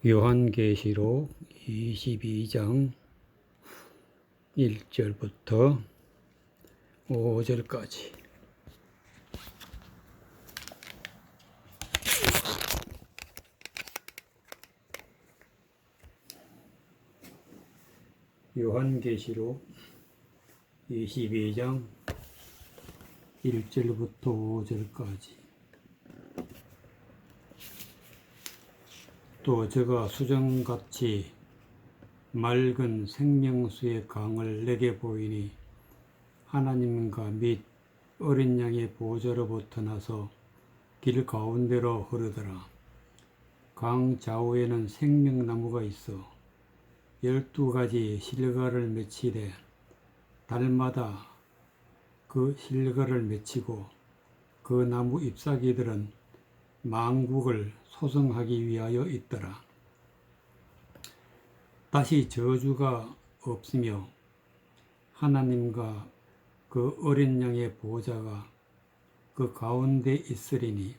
요한계시록 22장 1절부터 5절까지. 요한계시록 22장 1절부터 5절까지. 또 저가 수정같이 맑은 생명수의 강을 내게 보이니 하나님과 및 어린 양의 보좌로부터 나서 길 가운데로 흐르더라. 강 좌우에는 생명나무가 있어 12가지 실과를 맺히되 달마다 그 실과를 맺히고 그 나무 잎사귀들은 만국을 소성하기 위하여 있더라. 다시 저주가 없으며 하나님과 그 어린 양의 보좌가 그 가운데 있으리니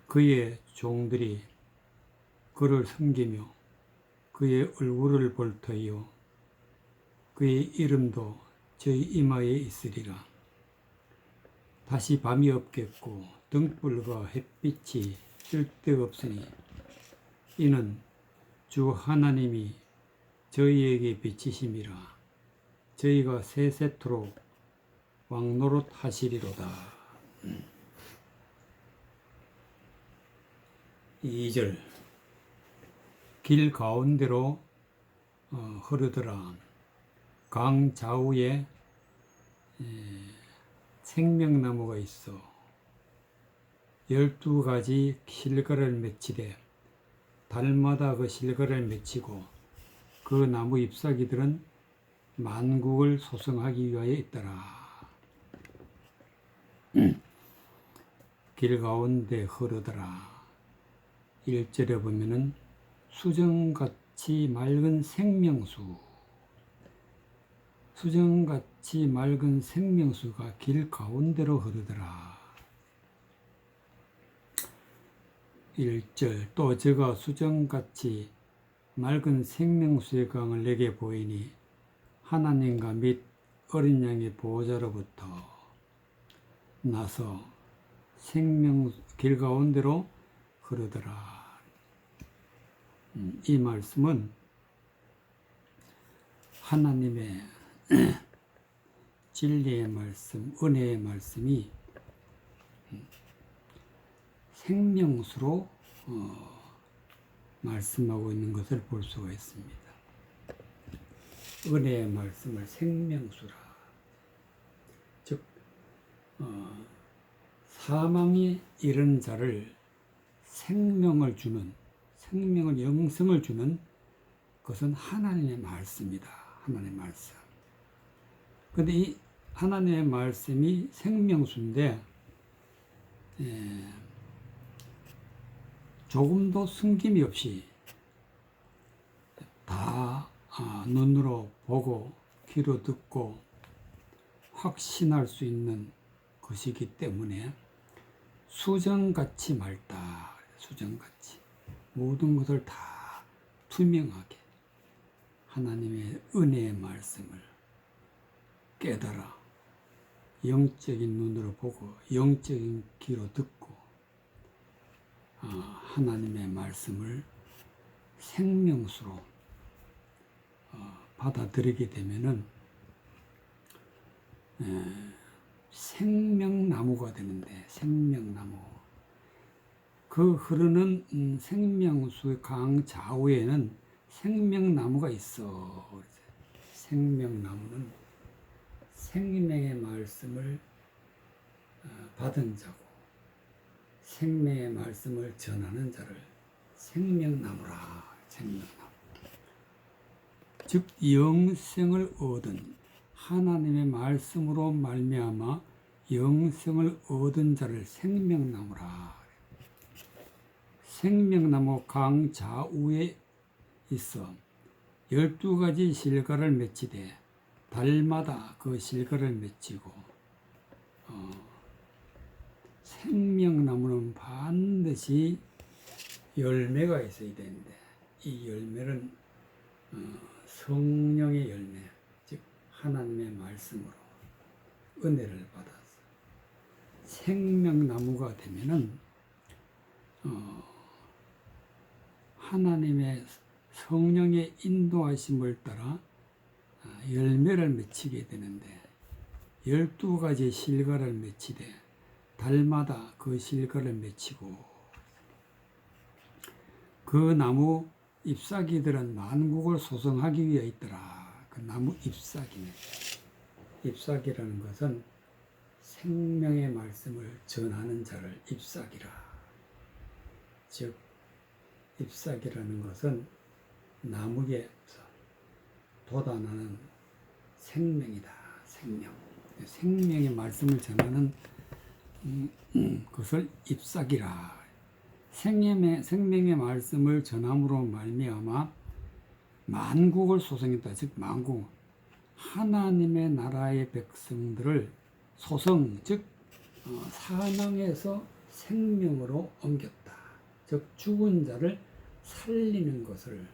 그의 종들이 그를 섬기며 그의 얼굴을 볼 터이요 그의 이름도 저희 이마에 있으리라. 다시 밤이 없겠고 등불과 햇빛이 쓸데없으니 이는 주 하나님이 저희에게 비치심이라. 저희가 세세토록 왕노릇 하시리로다. 2절 길 가운데로 흐르더라. 강 좌우에 생명나무가 있어 12가지 실과를 맺히되 달마다 그 실과를 맺히고 그 나무 잎사귀들은 만국을 소성하기 위하여 있더라. 길 가운데 흐르더라. 1절에 보면은 수정같이 맑은 생명수, 수정같이 맑은 생명수가 길 가운데로 흐르더라. 1절 또 저가 수정같이 맑은 생명수의 강을 내게 보이니 하나님과 및 어린 양의 보호자로부터 나서 길 가운데로 흐르더라. 이 말씀은 하나님의 진리의 말씀, 은혜의 말씀이 생명수로 말씀하고 있는 것을 볼 수가 있습니다. 은혜의 말씀을 생명수라. 즉 사망에 이른 자를 생명을 주는, 생명을 영생을 주는 것은 하나님의 말씀이다. 하나님의 말씀. 그런데 이 하나님의 말씀이 생명수인데 조금도 숨김이 없이 다 눈으로 보고 귀로 듣고 확신할 수 있는 것이기 때문에 수정같이 맑다. 수정같이 모든 것을 다 투명하게 하나님의 은혜의 말씀을 깨달아 영적인 눈으로 보고 영적인 귀로 듣고 하나님의 말씀을 생명수로 받아들이게 되면은 생명나무가 되는데, 생명나무. 그 흐르는 생명수의 강 좌우에는 생명나무가 있어. 생명나무는 생명의 말씀을 받은 자고 생명의 말씀을 전하는 자를 생명나무라. 생명나무. 즉 영생을 얻은 하나님의 말씀으로 말미암아 영생을 얻은 자를 생명나무라. 생명나무 강 좌우에 있어 12가지 실과를 맺히되 달마다 그 실과를 맺히고 생명나무는 반드시 열매가 있어야 되는데 이 열매는 성령의 열매, 즉 하나님의 말씀으로 은혜를 받아서 생명나무가 되면은 하나님의 성령의 인도하심을 따라 열매를 맺히게 되는데 12가지 실과를 맺히되 달마다 그 실과를 맺히고 그 나무 잎사귀들은 만국을 소성하기 위해 있더라. 그 나무 잎사귀네. 잎사귀라는 것은 생명의 말씀을 전하는 자를 잎사귀라. 즉 잎사귀라는 것은 나무에서 돋아나는 생명이다. 생명. 생명의 말씀을 전하는 그것을 잎사귀라. 생명의 말씀을 전함으로 말미암아 만국을 소성했다. 즉 만국, 하나님의 나라의 백성들을 소성, 즉 사망에서 생명으로 옮겼다. 즉 죽은 자를 살리는 것을,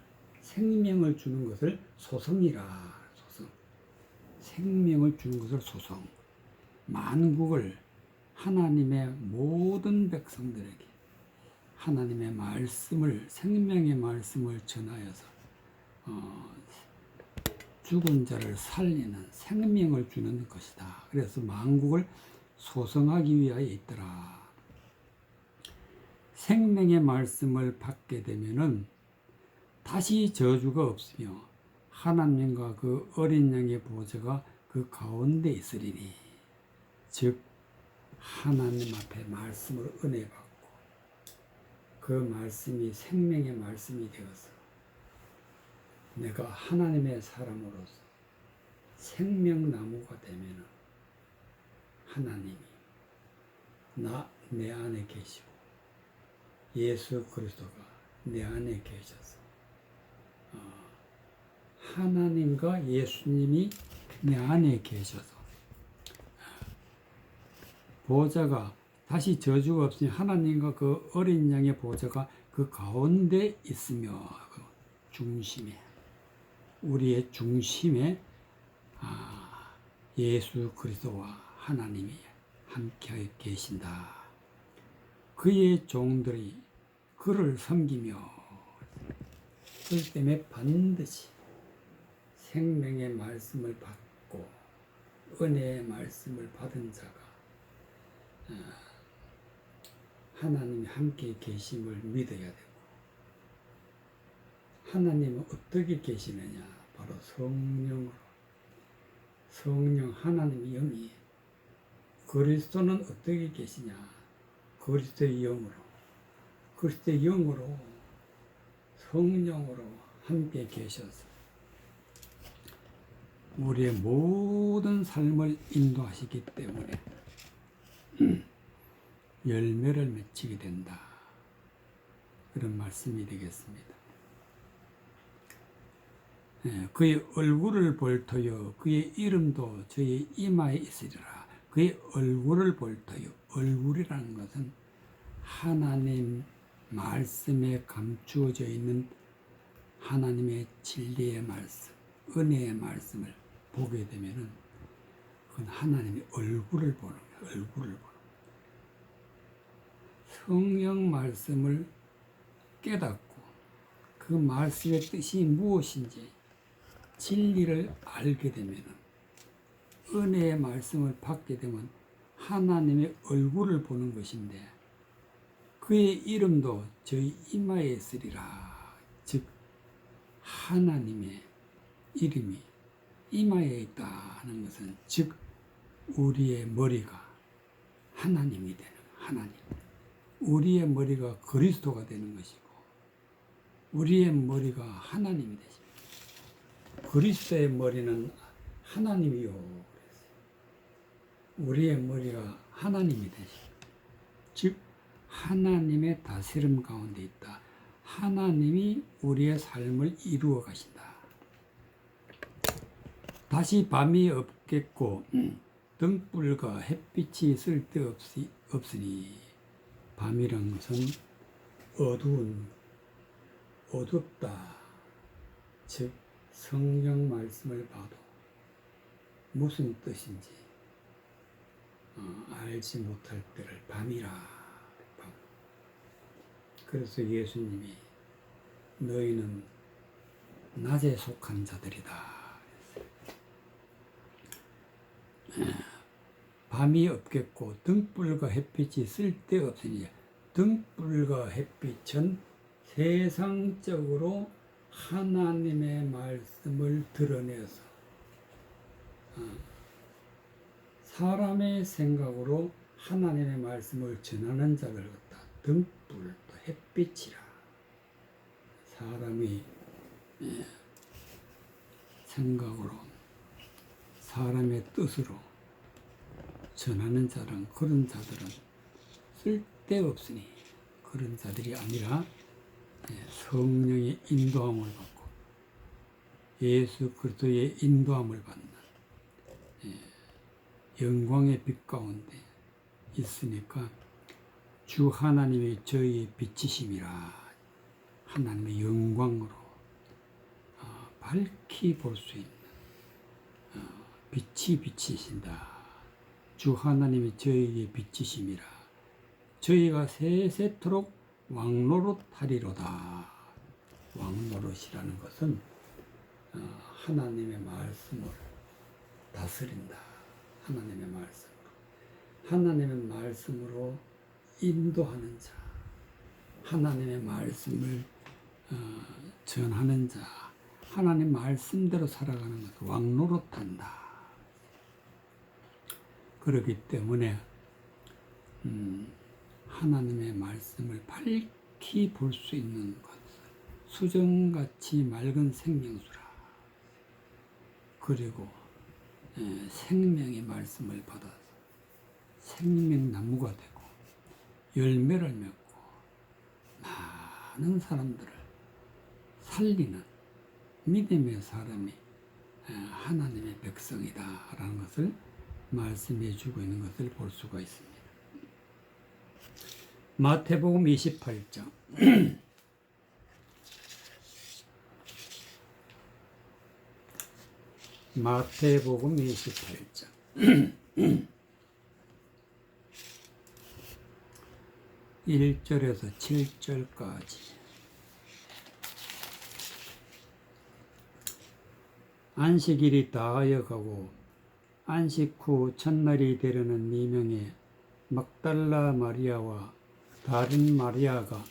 생명을 주는 것을 소성이라. 소성. 생명을 주는 것을 소성. 만국을, 하나님의 모든 백성들에게 하나님의 말씀을, 생명의 말씀을 전하여서 죽은 자를 살리는 생명을 주는 것이다. 그래서 만국을 소성하기 위하여 있더라. 생명의 말씀을 받게 되면은 다시 저주가 없으며 하나님과 그 어린 양의 보좌가 그 가운데 있으리니, 즉 하나님 앞에 말씀으로 은혜 받고 그 말씀이 생명의 말씀이 되어서 내가 하나님의 사람으로서 생명나무가 되면 하나님이 내 안에 계시고 예수 그리스도가 내 안에 계셔서 하나님과 예수님이 내 안에 계셔서 보좌가 다시 저주가 없으니 하나님과 그 어린 양의 보좌가 그 가운데 있으며, 그 중심에, 우리의 중심에 예수 그리스도와 하나님이 함께 계신다. 그의 종들이 그를 섬기며, 그 때문에 반드시 생명의 말씀을 받고 은혜의 말씀을 받은 자가 하나님이 함께 계심을 믿어야 되고, 하나님은 어떻게 계시느냐? 바로 성령으로. 성령, 하나님의 영이. 그리스도는 어떻게 계시냐? 그리스도의 영으로. 그리스도의 영으로, 성령으로 함께 계셔서 우리의 모든 삶을 인도하시기 때문에 열매를 맺히게 된다. 그런 말씀이 되겠습니다. 그의 얼굴을 볼 터여 그의 이름도 저의 이마에 있으리라. 그의 얼굴을 볼 터여. 얼굴이라는 것은 하나님 말씀에 감추어져 있는 하나님의 진리의 말씀, 은혜의 말씀을 보게 되면은 그건 하나님의 얼굴을 보는 거예요. 얼굴을 보는 거예요. 성령 말씀을 깨닫고 그 말씀의 뜻이 무엇인지 진리를 알게 되면, 은혜의 말씀을 받게 되면 하나님의 얼굴을 보는 것인데, 그의 이름도 저희 이마에 있으리라. 즉 하나님의 이름이 이마에 있다는 것은, 즉 우리의 머리가 하나님이 되는, 하나님, 우리의 머리가 그리스도가 되는 것이고 우리의 머리가 하나님이 되십니다. 그리스도의 머리는 하나님이요, 우리의 머리가 하나님이 되십니다. 즉 하나님의 다스림 가운데 있다. 하나님이 우리의 삶을 이루어 가신다. 다시 밤이 없겠고 등불과 햇빛이 쓸데없으니, 밤이란 것은 어둡다. 즉 성경 말씀을 봐도 무슨 뜻인지 알지 못할 때를 밤이라. 밤. 그래서 예수님이 너희는 낮에 속한 자들이다. 밤이 없겠고 등불과 햇빛이 쓸데없으니 등불과 햇빛은 세상적으로 하나님의 말씀을 드러내서 사람의 생각으로 하나님의 말씀을 전하는 자를 갖다 등불 또 햇빛이라. 사람의 생각으로 사람의 뜻으로 전하는 자는 그런 자들은 쓸데없으니 그런 자들이 아니라 성령의 인도함을 받고 예수 그리스도의 인도함을 받는 영광의 빛 가운데 있으니까 주 하나님이 저희의 빛이심이라. 하나님의 영광으로 밝히 볼 수 있는 빛이 비치신다. 주 하나님이 저희에게 빛이심이라. 저희가 세세토록 왕노릇하리로다. 왕노릇이라는 것은 하나님의 말씀을 다스린다. 하나님의 말씀으로. 하나님의 말씀으로 인도하는 자. 하나님의 말씀을 전하는 자. 하나님 말씀대로 살아가는 것. 왕노릇한다. 그렇기 때문에 하나님의 말씀을 밝히 볼 수 있는 것, 수정같이 맑은 생명수라. 그리고 생명의 말씀을 받아서 생명나무가 되고 열매를 맺고 많은 사람들을 살리는 믿음의 사람이 하나님의 백성이다라는 것을 말씀해 주고 있는 것을 볼 수가 있습니다. 마태복음 28장 마태복음 28장 1절에서 7절까지. 안식일이 다하여 가고 안식 후 첫날이 되려는 미명에 막달라 마리아와 다른 마리아가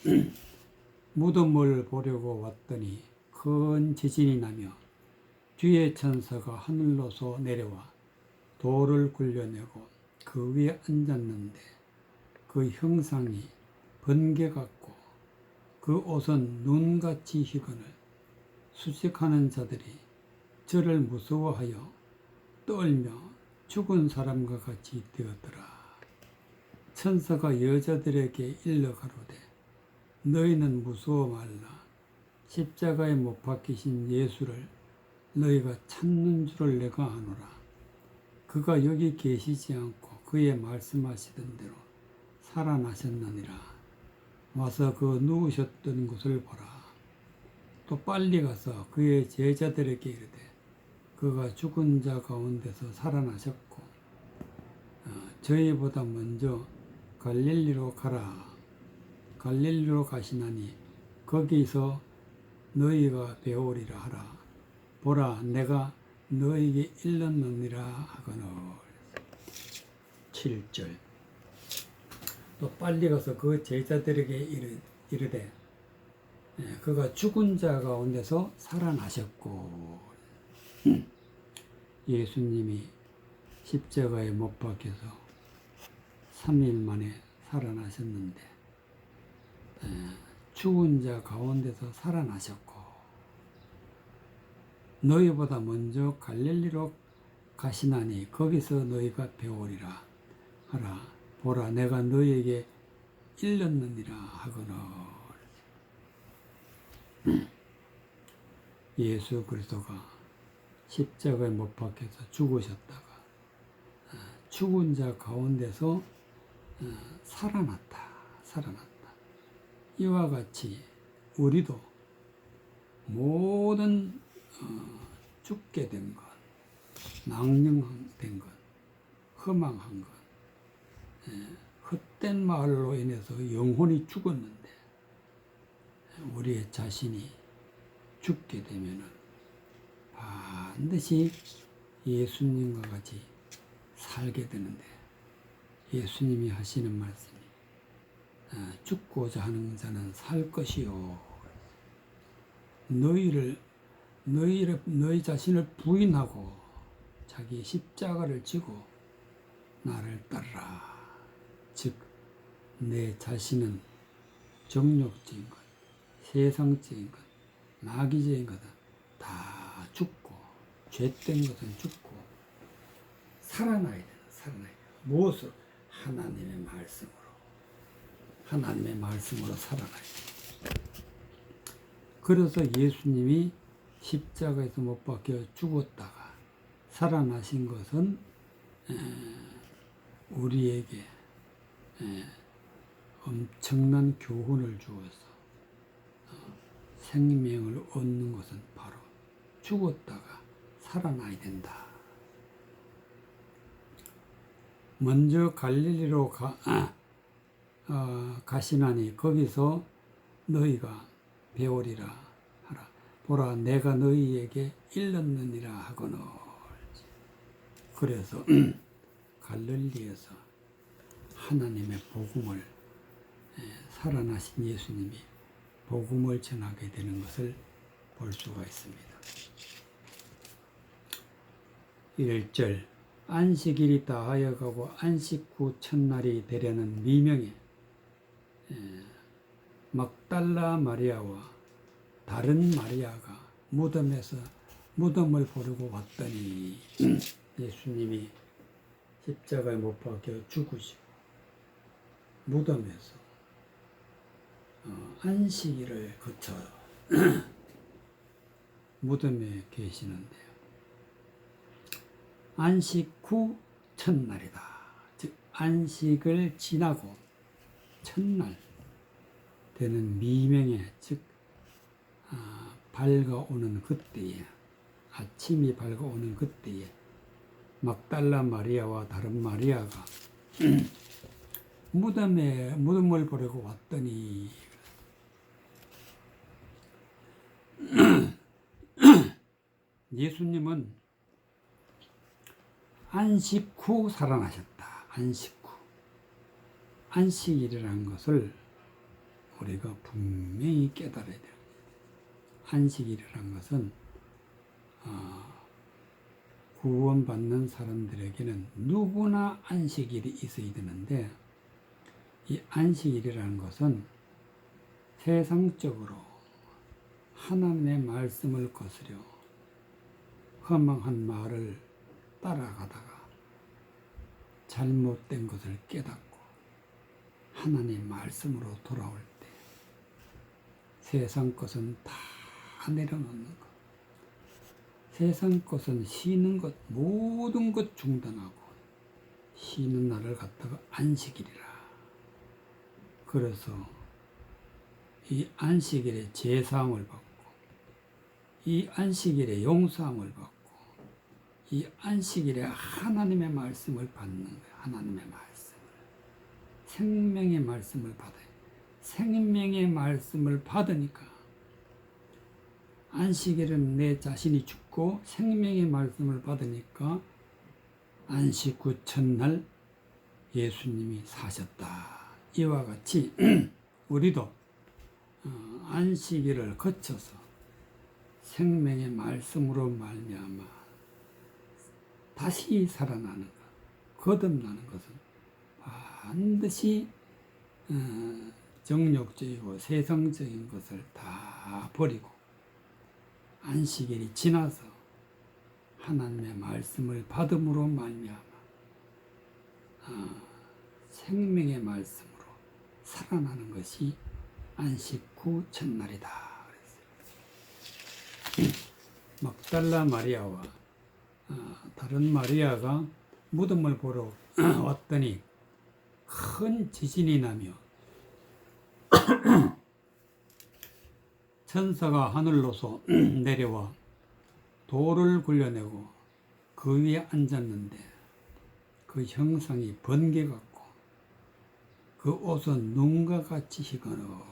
무덤을 보려고 왔더니 큰 지진이 나며 주의 천사가 하늘로서 내려와 돌을 굴려내고 그 위에 앉았는데 그 형상이 번개 같고 그 옷은 눈같이 희거늘 수색하는 자들이 저를 무서워하여 떨며 죽은 사람과 같이 되었더라. 천사가 여자들에게 일러 가로되 너희는 무서워 말라. 십자가에 못 박히신 예수를 너희가 찾는 줄을 내가 아노라. 그가 여기 계시지 않고 그의 말씀하시던 대로 살아나셨느니라. 와서 그 누우셨던 곳을 보라. 또 빨리 가서 그의 제자들에게 이르되 그가 죽은 자 가운데서 살아나셨고 저희보다 먼저 갈릴리로 가라. 갈릴리로 가시나니 거기서 너희가 배우리라 하라. 보라 내가 너희에게 일렀느니라 하거늘. 7절. 또 빨리 가서 그 제자들에게 이르되 그가 죽은 자 가운데서 살아나셨고. 예수님이 십자가에 못 박혀서 3일 만에 살아나셨는데 죽은 자 가운데서 살아나셨고 너희보다 먼저 갈릴리로 가시나니 거기서 너희가 배우리라 하라. 보라 내가 너희에게 일렀느니라 하거늘. 예수 그리스도가 십자가에 못 박혀서 죽으셨다가 죽은 자 가운데서 살아났다. 이와 같이 우리도 모든 죽게 된 것, 낭령된 것, 허망한 것, 헛된 말로 인해서 영혼이 죽었는데 우리의 자신이 죽게 되면은 반드시 예수님과 같이 살게 되는데 예수님이 하시는 말씀이 죽고자 하는 자는 살 것이요. 너희 자신을 부인하고 자기 십자가를 지고 나를 따르라. 즉, 내 자신은 정욕적인 것, 세상적인 것, 나기적인 것은 다 죽고, 죄된 것은 죽고, 살아나야 되는, 살아나야 되는. 무엇으로? 하나님의 말씀으로 살아나야 돼. 그래서 예수님이 십자가에서 못 박혀 죽었다가 살아나신 것은 우리에게 엄청난 교훈을 주어서 생명을 얻는 것은 바로 죽었다가 살아나야 된다. 먼저 갈릴리로 가시나니 거기서 너희가 배우리라 하라. 보라, 내가 너희에게 일렀느니라 하거늘. 그래서 갈릴리에서 하나님의 복음을 살아나신 예수님이 복음을 전하게 되는 것을 볼 수가 있습니다. 1절 안식일이 다하여 가고 안식 후 첫날이 되려는 미명에 막달라 마리아와 다른 마리아가 무덤에서 무덤을 보려고 왔더니 예수님이 십자가에 못 박혀 죽으시고 무덤에서 안식일을 거쳐 무덤에 계시는데요. 안식 후 첫날이다. 즉 안식을 지나고 첫날 되는 미명에, 즉 밝아오는 그때에, 아침이 밝아오는 그때에 막달라 마리아와 다른 마리아가 무덤을 보려고 왔더니 예수님은 안식 후 살아나셨다. 안식 후. 안식일이라는 것을 우리가 분명히 깨달아야 돼요. 안식일이라는 것은 구원받는 사람들에게는 누구나 안식일이 있어야 되는데, 이 안식일이라는 것은 세상적으로 하나님의 말씀을 거스려 허망한 말을 따라가다가 잘못된 것을 깨닫고 하나님 말씀으로 돌아올 때 세상 것은 다 내려놓는 것, 세상 것은 쉬는 것, 모든 것 중단하고 쉬는 날을 갖다가 안식일이라. 그래서 이 안식일에 제사함을 받고 이 안식일에 용서함을 받고 이 안식일에 하나님의 말씀을 받는 거예요. 하나님의 말씀을. 생명의 말씀을 받아요. 생명의 말씀을 받으니까 안식일은 내 자신이 죽고 생명의 말씀을 받으니까 안식 후 첫날 예수님이 사셨다. 이와 같이 우리도 안식일을 거쳐서 생명의 말씀으로 말미암아 다시 살아나는 것, 거듭나는 것은 반드시 정욕적이고 세상적인 것을 다 버리고 안식일이 지나서 하나님의 말씀을 받음으로 말미암아 생명의 말씀으로 살아나는 것이 안식 후 첫날이다. 막달라 마리아와 다른 마리아가 무덤을 보러 왔더니 큰 지진이 나며 천사가 하늘로서 내려와 돌을 굴려내고 그 위에 앉았는데 그 형상이 번개 같고 그 옷은 눈과 같이 희거노.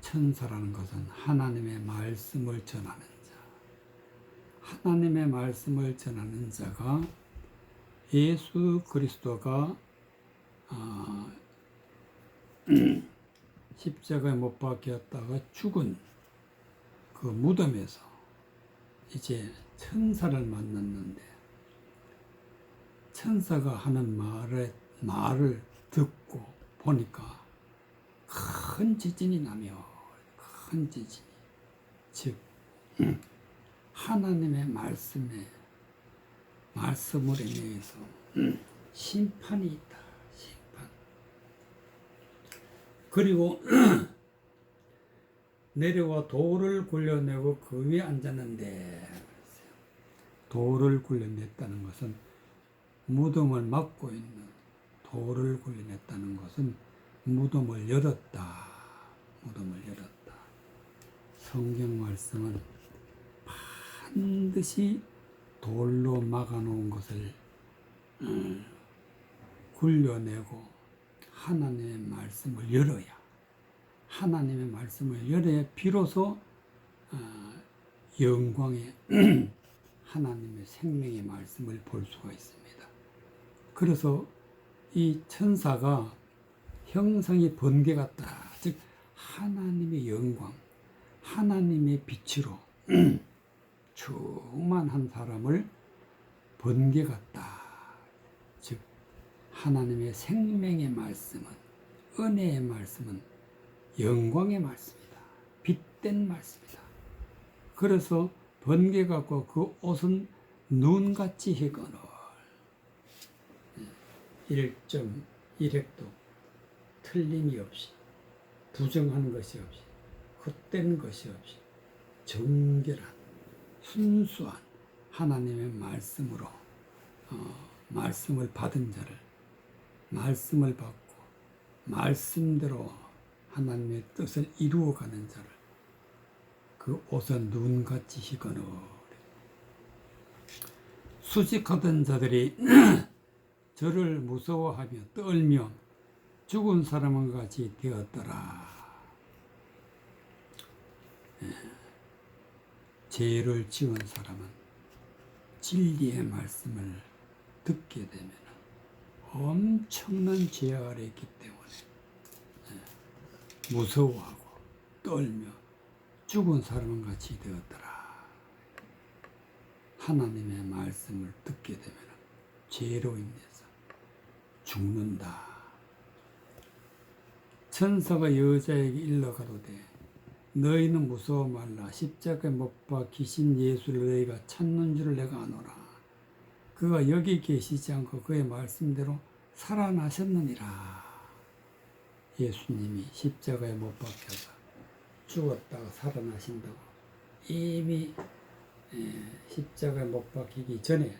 천사라는 것은 하나님의 말씀을 전하는 자, 하나님의 말씀을 전하는 자가 예수 그리스도가 십자가에 못 박혔다가 죽은 그 무덤에서 이제 천사를 만났는데 천사가 하는 말을 듣고 보니까 큰 지진이 나며 큰 지진이 즉 하나님의 말씀을 인해서 심판이 있다. 심판. 그리고 내려와 돌을 굴려내고 그 위에 앉았는데 돌을 굴려냈다는 것은 무덤을 막고 있는 돌을 굴려냈다는 것은 무덤을 열었다. 무덤을 열었다. 성경 말씀은 반드시 돌로 막아놓은 것을 굴려내고 하나님의 말씀을 열어야 하나님의 말씀을 열어야 비로소 영광의 하나님의 생명의 말씀을 볼 수가 있습니다. 그래서 이 천사가 형상이 번개 같다. 즉 하나님의 영광, 하나님의 빛으로 충만한 사람을 번개 같다. 즉 하나님의 생명의 말씀은, 은혜의 말씀은 영광의 말씀이다. 빛된 말씀이다. 그래서 번개 같고 그 옷은 눈같이 희거늘 1.1획도 틀림이 없이, 부정한 것이 없이, 헛된 것이 없이 정결한 순수한 하나님의 말씀으로 말씀을 받은 자를, 말씀을 받고 말씀대로 하나님의 뜻을 이루어가는 자를 그 옷은 눈같이 희거늘. 수직하던 자들이 저를 무서워하며 떨며 죽은 사람과 같이 되었더라. 죄를 지은 사람은 진리의 말씀을 듣게 되면 엄청난 죄 아래 있기 때문에 무서워하고 떨며 죽은 사람과 같이 되었더라. 하나님의 말씀을 듣게 되면 죄로 인해서 죽는다. 천사가 여자에게 일러 가로되 너희는 무서워 말라. 십자가에 못 박히신 예수를 너희가 찾는 줄을 내가 아노라. 그가 여기 계시지 않고 그의 말씀대로 살아나셨느니라. 예수님이 십자가에 못 박혀서 죽었다가 살아나신다고 이미 십자가에 못 박히기 전에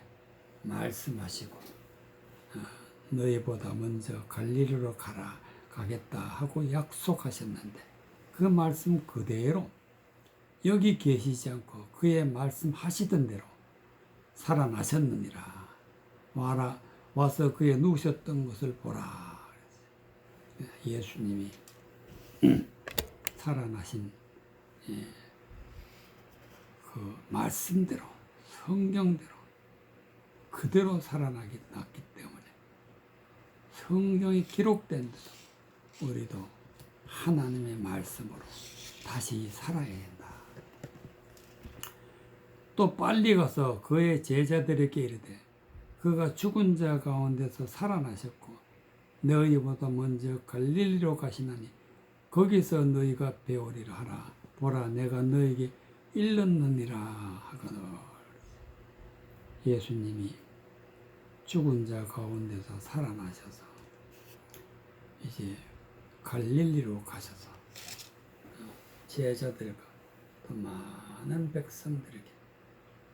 말씀하시고 너희보다 먼저 갈릴리로 가겠다 하고 약속하셨는데 그 말씀 그대로 여기 계시지 않고 그의 말씀하시던 대로 살아나셨느니라. 와서 그의 누우셨던 것을 보라. 예수님이 살아나신 그 말씀대로, 성경대로 그대로 살아났기 때문에 성경이 기록된 대로 우리도 하나님의 말씀으로 다시 살아야 한다. 또 빨리 가서 그의 제자들에게 이르되 그가 죽은 자 가운데서 살아나셨고 너희보다 먼저 갈릴리로 가시나니 거기서 너희가 배우리라 하라. 보라 내가 너희에게 일렀느니라 하거늘. 예수님이 죽은 자 가운데서 살아나셔서 이제 갈릴리로 가셔서 제자들과 또 많은 백성들에게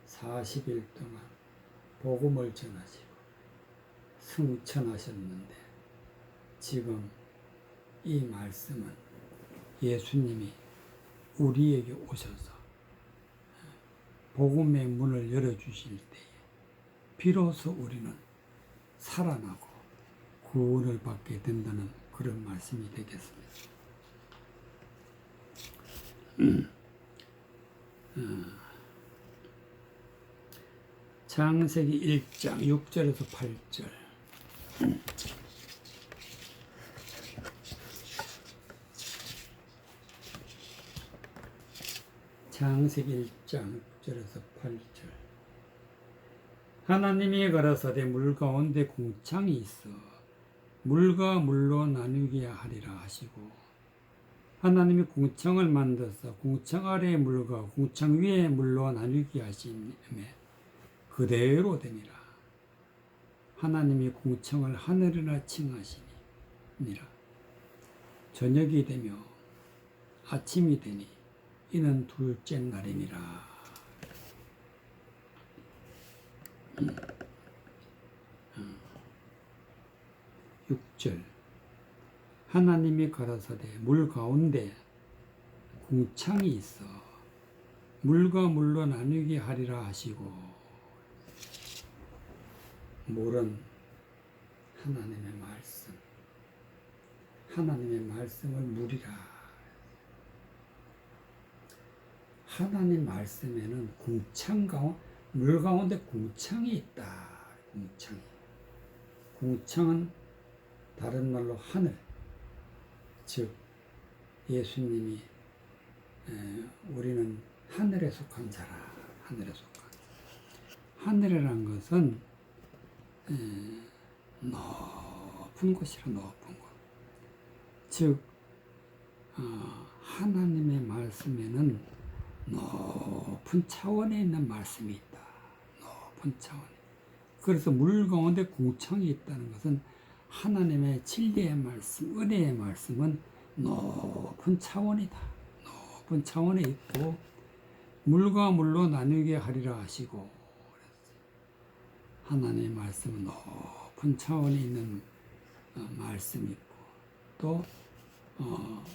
40일 동안 복음을 전하시고 승천하셨는데 지금 이 말씀은 예수님이 우리에게 오셔서 복음의 문을 열어주실 때에 비로소 우리는 살아나고 구원을 받게 된다는 그런 말씀이 되겠습니다. 창세기 1장 6절에서 8절. 창세기 1장 6절에서 8절. 하나님이 가라사대 물 가운데 궁창이 있어 물과 물로 나누게 하리라 하시고 하나님이 궁창을 만들어서 궁창 아래의 물과 궁창 위의 물로 나누게 하시며 그대로 되니라. 하나님이 궁창을 하늘이라 칭하시니라. 저녁이 되며 아침이 되니 이는 둘째 날이니라. 6절. 하나님이 가라사대 물 가운데 궁창이 있어 물과 물로 나누게 하리라 하시고 물은 하나님의 말씀, 하나님의 말씀을 물이라. 하나님 말씀에는 물 가운데 궁창이 있다. 궁창은 다른 말로 하늘, 즉 예수님이 우리는 하늘에 속한 자라. 하늘이라는 것은 높은 곳이라. 높은 곳. 즉 하나님의 말씀에는 높은 차원에 있는 말씀이 있다. 높은 차원. 그래서 물 가운데 궁창이 있다는 것은 하나님의 진리의 말씀, 은혜의 말씀은 높은 차원이다. 높은 차원에 있고 물과 물로 나누게 하리라 하시고 하나님의 말씀은 높은 차원에 있는 말씀이 있고 또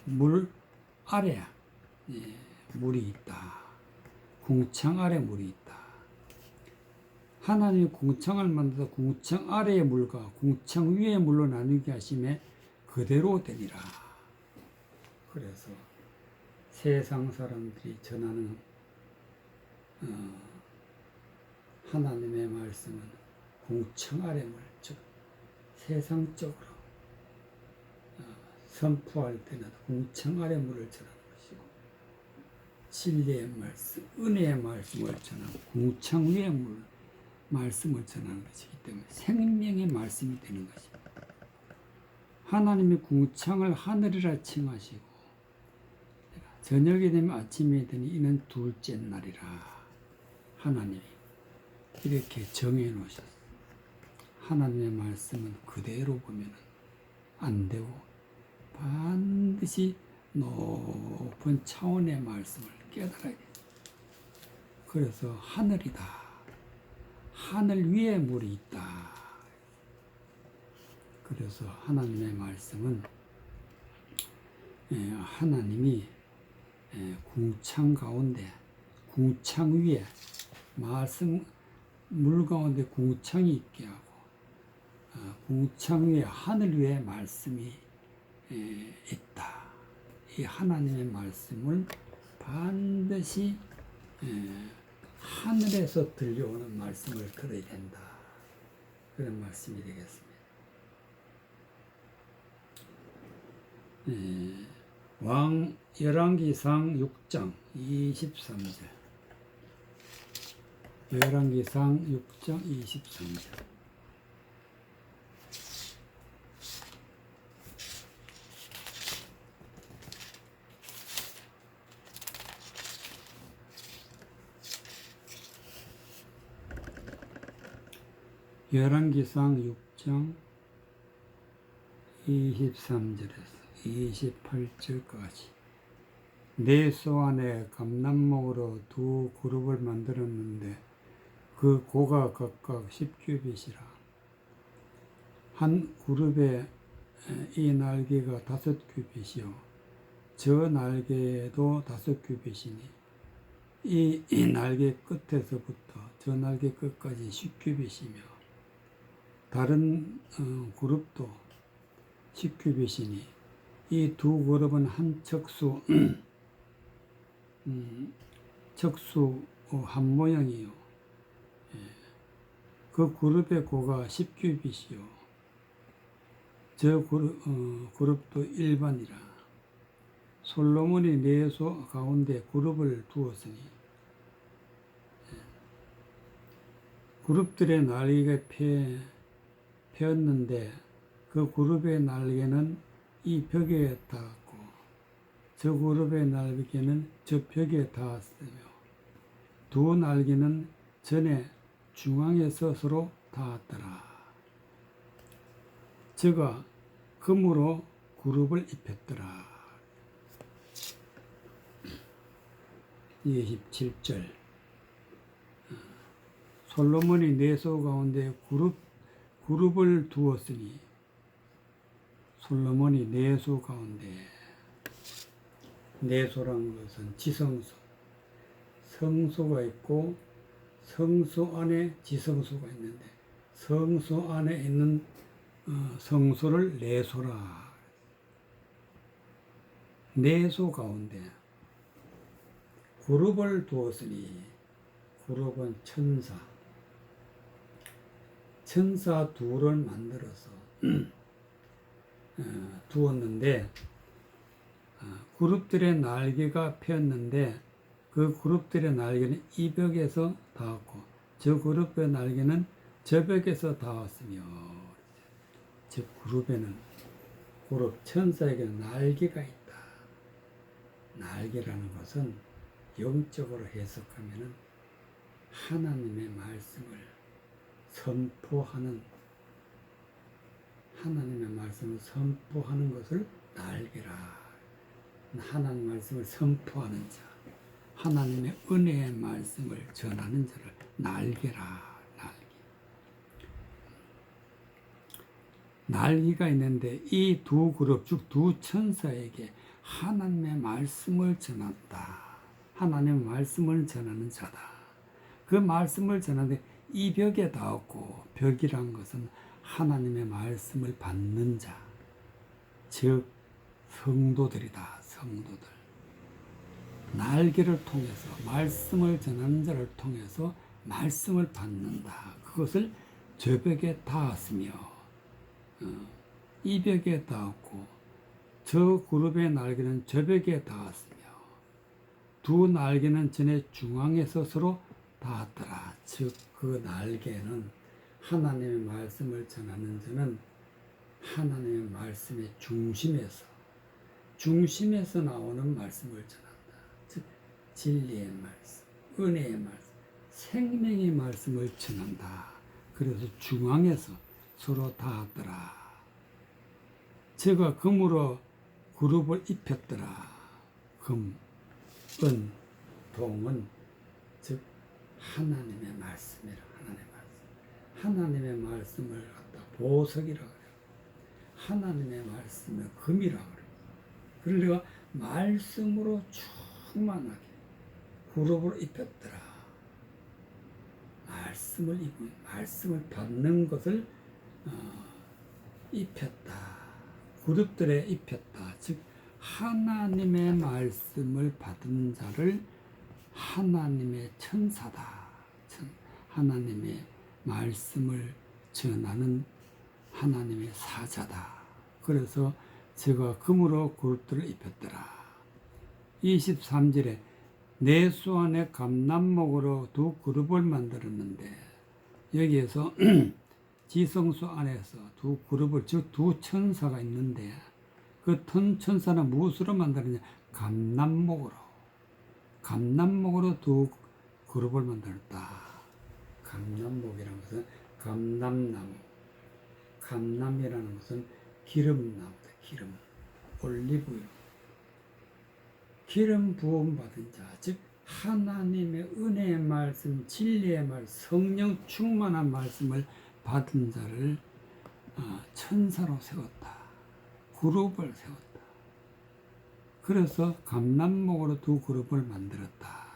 물 아래 물이 있다. 궁창 아래 물이 있다. 하나님이 궁창을 만들어서 궁창 아래의 물과 궁창 위의 물로 나누게 하심에 그대로 되니라. 그래서 세상 사람들이 전하는 하나님의 말씀은 궁창 아래 물, 즉 세상적으로 선포할 때는 궁창 아래 물을 전하는 것이고 진리의 말씀, 은혜의 말씀을 전하고 궁창 위의 말씀을 전하는 것이기 때문에 생명의 말씀이 되는 것입니다. 하나님이 궁창을 하늘이라 칭하시고 저녁이 되면 아침이 되니 이는 둘째 날이라. 하나님이 이렇게 정해 놓으셨어요. 하나님의 말씀은 그대로 보면 안 되고 반드시 높은 차원의 말씀을 깨달아야 돼요. 그래서 하늘이다. 하늘 위에 물이 있다. 그래서 하나님의 말씀은 하나님이 궁창 가운데, 궁창 위에 말씀, 물 가운데 궁창이 있게 하고 궁창 위에 하늘 위에 말씀이 있다. 이 하나님의 말씀을 반드시 하늘에서 들려오는 말씀을 들어야 된다. 그런 말씀이 되겠습니다. 열왕기상 6장 23절. 열왕기상 6장 23절. 열왕기상 6장 23절에서 28절까지 네 소안에 감남목으로 두 그룹을 만들었는데 그 고가 각각 10규빗이라. 한 그룹에 이 날개가 5규빗이요 저 날개도 5큐빗이니 이 날개 끝에서부터 저 날개 끝까지 10큐빗이며 다른 그룹도 10큐빗이니 이 두 그룹은 한 척수 척수 한 모양이요. 그 그룹의 고가 10큐빗이요. 저 그룹도 일반이라. 솔로몬이 내소 가운데 그룹을 두었으니 그룹들의 날개가 펴었는데 그 그룹의 날개는 이 벽에 닿았고 저 그룹의 날개는 저 벽에 닿았으며 두 날개는 전에 중앙에서 서로 닿았더라. 저가 금으로 그룹을 입혔더라. 27절 솔로몬이 내소 가운데 그룹을 두었으니 솔로몬이 내소 가운데 내소라는 것은 지성소 성소가 있고 성소 안에 지성소가 있는데 성소 안에 있는 성소를 내소라. 내소 가운데 그룹을 두었으니 그룹은 천사 둘을 만들어서 두었는데 그룹들의 날개가 폈는데 그 그룹들의 날개는 이 벽에서 닿았고 저 그룹의 날개는 저 벽에서 닿았으며 즉 그룹 천사에게는 날개가 있다. 날개라는 것은 영적으로 해석하면은 하나님의 말씀을 선포하는 것을 날개라. 하나님 말씀을 선포하는 자, 하나님의 은혜의 말씀을 전하는 자를 날개라. 날개가 있는데 이 두 그룹, 즉 두 천사에게 하나님의 말씀을 전한다. 하나님의 말씀을 전하는 자다. 그 말씀을 전하는데 이 벽에 닿았고 벽이란 것은 하나님의 말씀을 받는 자, 즉 성도들이다. 성도들. 날개를 통해서 말씀을 전하는 자를 통해서 말씀을 받는다. 그것을 저 벽에 닿았으며 이 벽에 닿았고 저 그룹의 날개는 저 벽에 닿았으며 두 날개는 전에 중앙에서 서로 닿았더라. 즉 그 날개는 하나님의 말씀을 전하는 자는 하나님의 말씀의 중심에서 나오는 말씀을 전한다. 즉 진리의 말씀, 은혜의 말씀, 생명의 말씀을 전한다. 그래서 중앙에서 서로 닿았더라. 제가 금으로 그룹을 입혔더라. 금, 은, 동은 즉 하나님의 말씀이라. 하나님의 말씀을 갖다 보석이라 그래요. 하나님의 말씀을 금이라 그래요. 그래서 내가 말씀으로 충만하게 그룹을 입혔더라. 말씀을 받는 것을 입혔다. 그룹들에 입혔다. 즉 하나님의 말씀을 받은 자를 하나님의 천사다. 하나님의 말씀을 전하는 하나님의 사자다. 그래서 제가 금으로 그룹들을 입혔더라. 23절에 내수 안에 감남목으로 두 그룹을 만들었는데 여기에서 지성소 안에서 두 그룹을, 즉 두 천사가 있는데 그 천사는 무엇으로 만들었냐? 감남목으로 두 그룹을 만들었다. 감남목이라는 것은 감남나무, 감남이라는 것은 기름나무다. 기름, 올리브유, 기름 부음 받은 자, 즉 하나님의 은혜의 말씀, 진리의 말씀, 성령 충만한 말씀을 받은 자를 천사로 세웠다. 그룹을 세웠다. 그래서 감남목으로 두 그룹을 만들었다.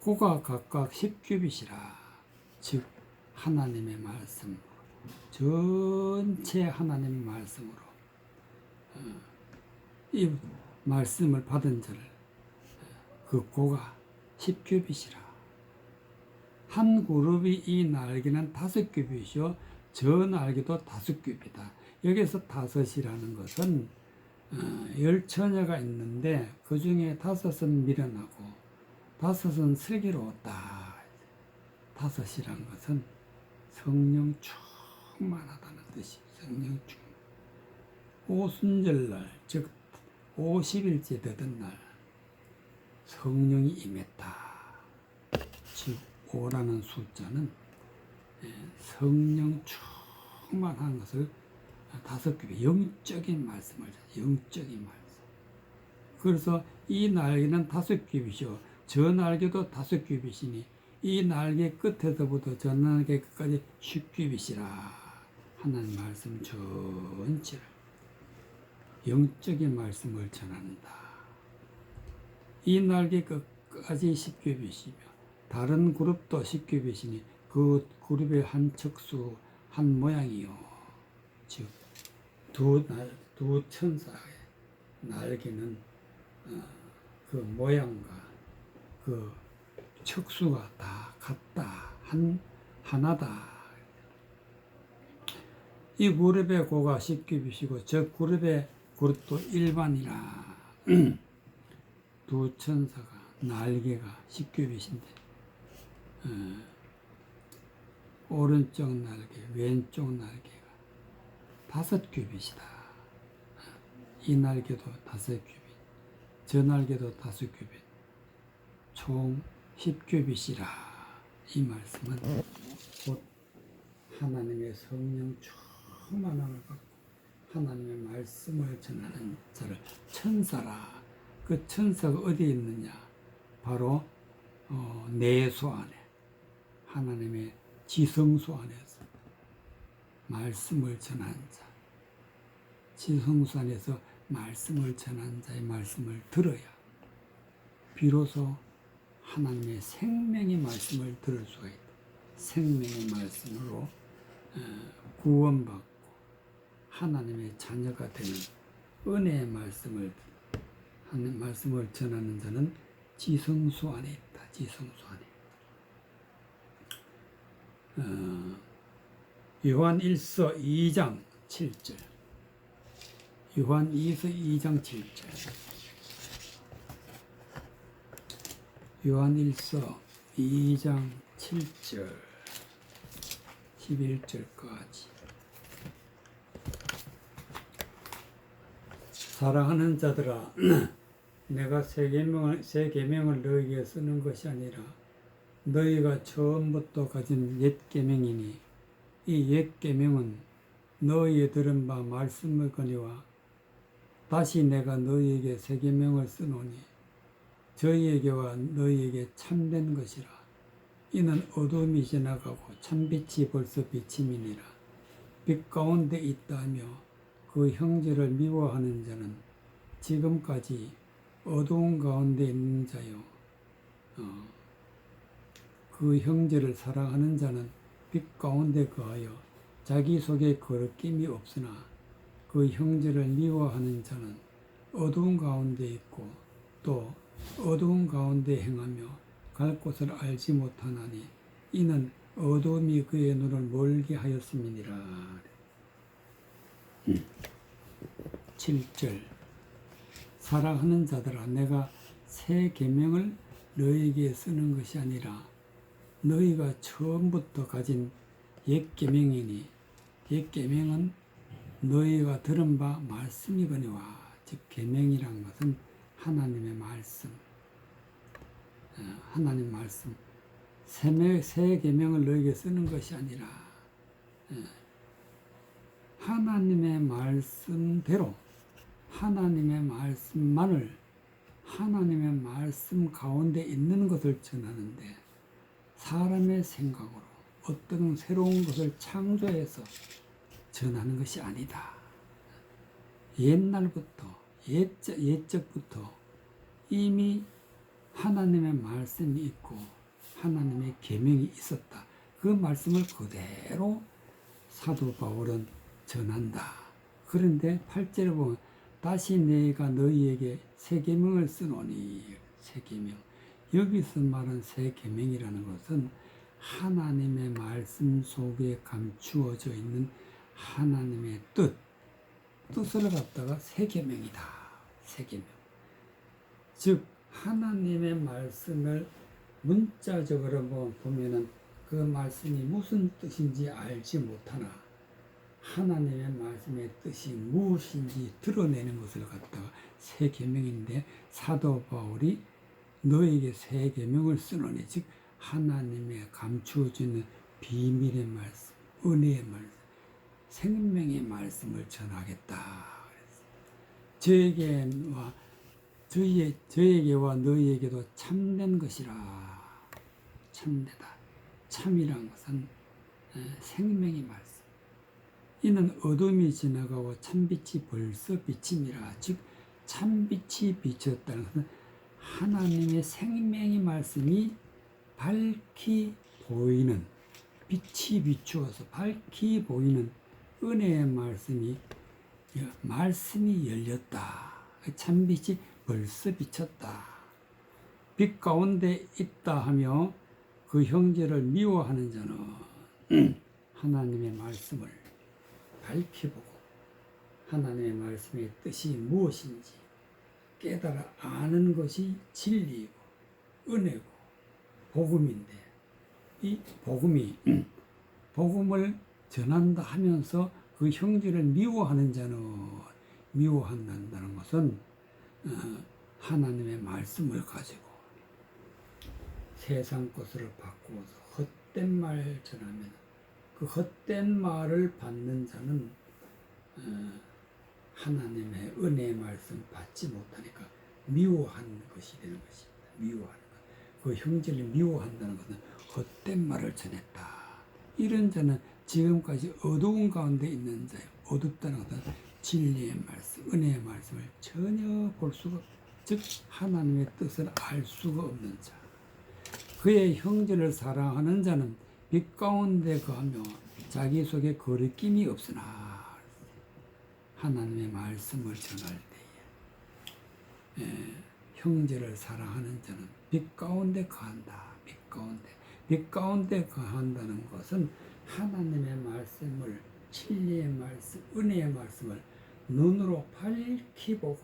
고가 각각 10규빗이라. 즉 하나님의 말씀, 전체 하나님의 말씀으로 이 말씀을 받은 자를 그 고가 10규빗이라. 한 그룹이 이 날개는 5규빗이요 저 날개도 5규빗이다. 여기서 5이라는 것은 10처녀가 있는데 그 중에 5은 미련하고 5은 슬기로웠다. 5이라는 것은 성령 충만하다는 뜻이. 성령 충만. 오순절날 즉 50일째 되던 날 성령이 임했다. 즉 5라는 숫자는 성령 충만한 것을 5규빗, 영적인 말씀을, 영적인 말씀. 그래서 이 날개는 5규빗이요 저 날개도 5규빗이니 이 날개 끝에서부터 저 날개 끝까지 10규빗이라. 하나님 말씀 전체를 영적인 말씀을 전한다. 이 날개 끝까지 10규빗이며 다른 그룹도 10규빗이니 그 그룹의 한 척수 한 모양이요. 즉 두 천사의 날개는 그 모양과 그 척수가 다 같다. 하나다. 이 그룹의 고가 10규빗이고 저 그룹의 그룹도 일반이라. 두 천사가 날개가 10규빗인데 오른쪽 날개, 왼쪽 날개가 5규빗이다. 이 날개도 5규빗, 저 날개도 5규빗, 총 10규빗이라. 이 말씀은 곧 하나님의 성령 충만함을 받고 하나님의 말씀을 전하는 자를 천사라. 그 천사가 어디에 있느냐? 바로 내수 안에, 하나님의 지성소 안에서 말씀을 전한 자, 지성소 안에서 말씀을 전한 자의 말씀을 들어야 비로소 하나님의 생명의 말씀을 들을 수가 있다. 생명의 말씀으로 구원받고 하나님의 자녀가 되는 은혜의 말씀을 하는 말씀을 전하는 자는 지성소 안에 있다. 지성소 안에. 요한 1서 2장 7절. 요한 2장 7절. 요한 1서 2장 7절 11절까지. 사랑하는 자들아, 내가 새 계명을 너희에게 쓰는 것이 아니라 너희가 처음부터 가진 옛 계명이니 이 옛 계명은 너희의 들은 바 말씀을 거니와 다시 내가 너희에게 새 계명을 쓰노니 저희에게와 너희에게 참된 것이라. 이는 어둠이 지나가고 참빛이 벌써 비침이니라. 빛 가운데 있다며 그 형제를 미워하는 자는 지금까지 어두운 가운데 있는 자요. 그 형제를 사랑하는 자는 빛 가운데 거하여 자기 속에 거리낌이 없으나 그 형제를 미워하는 자는 어두운 가운데 있고 또 어두운 가운데 행하며 갈 곳을 알지 못하나니 이는 어두움이 그의 눈을 멀게 하였음이니라. 7절. 사랑하는 자들아, 내가 새 계명을 너희에게 쓰는 것이 아니라 너희가 처음부터 가진 옛 계명이니 옛 계명은 너희가 들은 바 말씀이거니와. 즉 계명이란 것은 하나님의 말씀, 하나님 말씀. 새 계명을 너희에게 쓰는 것이 아니라 하나님의 말씀대로 하나님의 말씀만을 하나님의 말씀 가운데 있는 것을 전하는데 사람의 생각으로 어떤 새로운 것을 창조해서 전하는 것이 아니다. 옛날부터 옛적부터 이미 하나님의 말씀이 있고 하나님의 계명이 있었다. 그 말씀을 그대로 사도 바울은 전한다. 그런데 8절에 보면 다시 내가 너희에게 새 계명을 쓰노니, 새 계명. 여기서 말한 새 계명이라는 것은 하나님의 말씀 속에 감추어져 있는 하나님의 뜻을 갖다가 새 계명이다. 새 계명. 즉 하나님의 말씀을 문자적으로 보면은 그 말씀이 무슨 뜻인지 알지 못하나 하나님의 말씀의 뜻이 무엇인지 드러내는 것을 갖다가 새 계명인데, 사도 바울이 너에게 새 계명을 쓰노니, 즉 하나님의 감추어지는 비밀의 말씀, 은혜의 말씀, 생명의 말씀을 전하겠다. 저에게와 너희에게도 참된 것이라. 참되다. 참이란 것은 생명의 말씀. 이는 어둠이 지나가고 참빛이 벌써 비침이라. 즉 참빛이 비쳤다는 것은 하나님의 생명의 말씀이 밝히 보이는, 빛이 비추어서 밝히 보이는 은혜의 말씀이 열렸다. 참빛이 벌써 비쳤다. 빛 가운데 있다 하며 그 형제를 미워하는 자는 하나님의 말씀을 밝히 보고 하나님의 말씀의 뜻이 무엇인지 깨달아 아는 것이 진리이고 은혜고 복음인데, 이 복음을 전한다 하면서 그 형제를 미워하는 자는, 미워한다는 것은 하나님의 말씀을 가지고 세상 것을 바꾸어서 헛된 말 전하면 그 헛된 말을 받는 자는 하나님의 은혜의 말씀 받지 못하니까 미워하는 것이 되는 것입니다. 미워하는 것. 그 형제를 미워한다는 것은 헛된 말을 전했다. 이런 자는 지금까지 어두운 가운데 있는 자예요. 어둡다는 것은 진리의 말씀, 은혜의 말씀을 전혀 볼 수가, 즉 하나님의 뜻을 알 수가 없는 자. 그의 형제를 사랑하는 자는 빛 가운데 거하며 자기 속에 거리낌이 없으나, 하나님의 말씀을 전할 때에 형제를 사랑하는 자는 빛 가운데 거한다. 빛 가운데 거한다는 것은 하나님의 말씀을, 진리의 말씀, 은혜의 말씀을 눈으로 밝히 보고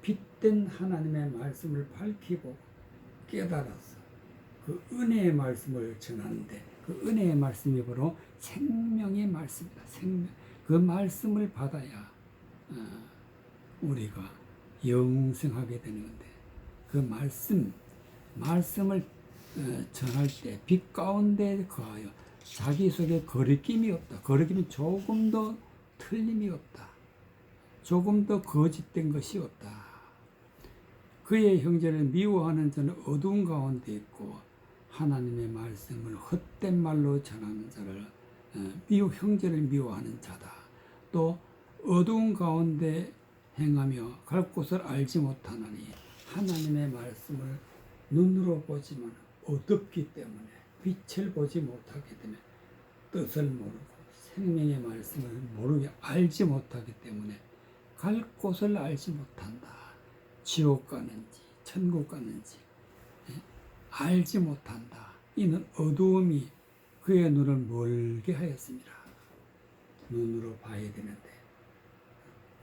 빛된 하나님의 말씀을 밝히 보고 깨달아서 그 은혜의 말씀을 전하는데, 그 은혜의 말씀이 바로 생명의 말씀이다. 그 말씀을 받아야 우리가 영생하게 되는 건데, 그 말씀을 전할 때 빛 가운데 거하여 자기 속에 거리낌이 없다. 거리낌이 조금도 틀림이 없다. 조금 더 거짓된 것이 없다. 그의 형제를 미워하는 자는 어두운 가운데 있고 하나님의 말씀을 헛된 말로 전하는 자를 형제를 미워하는 자다. 또 어두운 가운데 행하며 갈 곳을 알지 못하나니, 하나님의 말씀을 눈으로 보지만 어둡기 때문에 빛을 보지 못하게 되면 뜻을 모르고 생명의 말씀을 모르게 알지 못하기 때문에 갈 곳을 알지 못한다. 지옥 가는지 천국 가는지 알지 못한다. 이는 어두움이 그의 눈을 멀게 하였습니다. 눈으로 봐야 되는데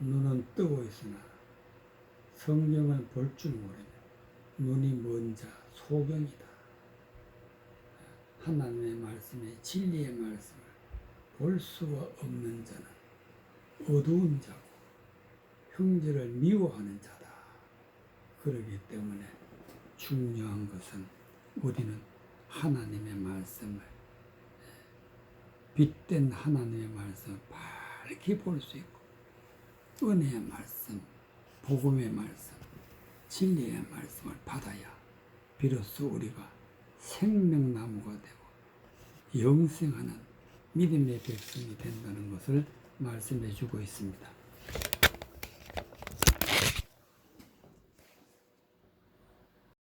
눈은 뜨고 있으나 성경을 볼 줄 모르면 눈이 먼 자 소경이다. 하나님의 말씀에 진리의 말씀을 볼 수가 없는 자는 어두운 자고 형제를 미워하는 자다. 그렇기 때문에 중요한 것은 우리는 하나님의 말씀을, 빛된 하나님의 말씀을 밝히 볼 수 있고 은혜의 말씀, 복음의 말씀, 진리의 말씀을 받아야 비로소 우리가 생명나무가 되고 영생하는 믿음의 백성이 된다는 것을 말씀해 주고 있습니다.